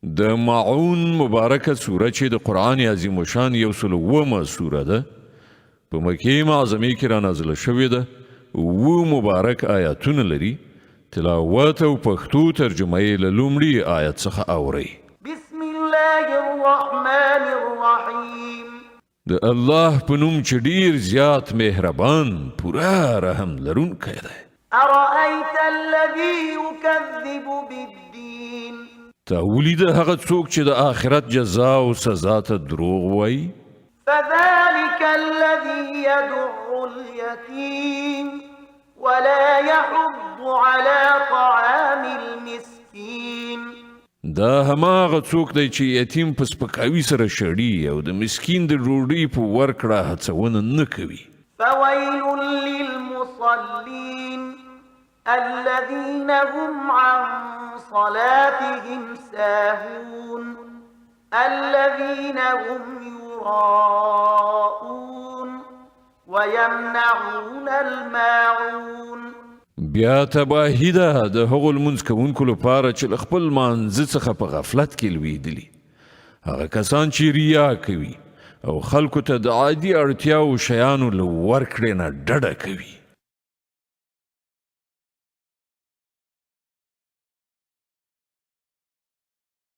د معون مبارکه سوره چې د قرآن عظیم الشان 107 سوره ده په مکې معظمې کې را نازله شوې ده. 7 مبارک آیاتونه لري. تلاوت او پښتو ترجمه یې له لومړي آیت څخه اورئ. بسم الله الرحمن الرحیم. د الله په نوم چې ډیر زیات مهربان پورا رحم لرونکی دی. ارأیت الذی یکذب بالدین. تا ولید هغه څوک چې د آخرت جزا او سزا ته دروغ وایي. فذلك الذي يدع اليتيم ولا يحض على طعام المسكين. دا هماغه څوک دی چې یتیم په سپکاوي سره شړي او د مسکین د ډوډۍ په ورکړه هڅونه نه کوي. فويل للمصلين الذين هم عن صلاتهم ساهون الذين هم يراءون ويمنعون الماعون. بیا تباهی ده د هغو لمونځ کوونکو لپاره چې له خپل مانځه څخه په غفلت کې لویدلي. هغه کسان چې ریا کوي او خلکو ته د عادي اړتیاو شیانو له ورکړې نه ډډه کوي.